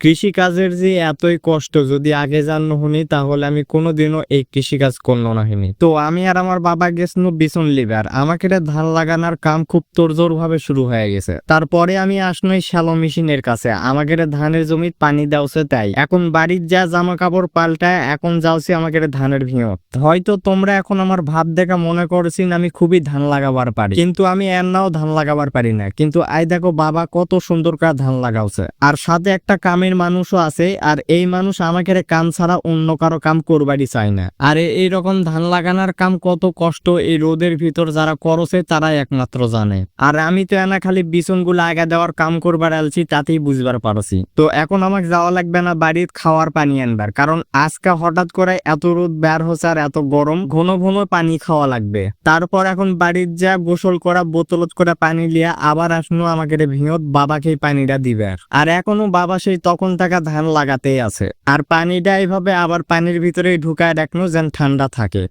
কৃষিকাজের যে এতই কষ্ট যদি আগে জানলো হনি তাহলে আমি কোনোদিনও এই কৃষিকাজ করলো না হইনি। তো আমি আর আমার বাবা গেছিল বিচন লিবার আমাকে ধান লাগানোর কাম খুব তোড়জোড় ভাবে শুরু হয়ে গেছে। তারপরে আমি আসলো এই শ্যালো মেশিনের কাছে আমাকে ধানের জমিত পানি দেওছে তাই এখন বাড়ির যা জামা কাপড় পাল্টায় এখন যাওছি আমাকে ধানের ভিঁয়ত। হয়তো তোমরা এখন আমার ভাব দেখা মনে করছিন আমি খুবই ধান লাগাবার পারি, কিন্তু আমি এন্নাও ধান লাগাবার পারি না। কিন্তু আই দেখো বাবা কত সুন্দর করে ধান লাগাওছে, আর সাথে একটা কামের মানুষও আছে, আর এই মানুষ আমাকে কাম ছাড়া অন্য কারো কাম করবারই চায় না। আর এইরকম ধান লাগানোর কাম কত কষ্ট এই রোদের ভিতর যারা করছে তারাই একমাত্র জানে। আর আমি তো এনা খালি বিছনগুলো আগা দেওয়ার কাম করবার আলছি তাতেই বুঝবার পারছি। তো এখন আমাকে যাওয়া লাগবে না বাড়ির খাওয়ার পানি আনবার, কারণ আজকে হঠাৎ করে এত রোদ বের হচ্ছে আর এত গরম, ঘন ঘন পানি খাওয়া লাগবে। তারপর এখন বাড়ির যা গোসল করা বোতলত করে পানি লিয়া আবার আসনো আমাকে ভিঁয়ত বাবাকে পানিটা দিবে। আর এখনো বাবা সেই তখন থাকা ধান লাগাতেই আছে, আর পানিটা এইভাবে আবার পানির ভিতরে ঢুকায় রাখনো যেন ঠান্ডা থাকে।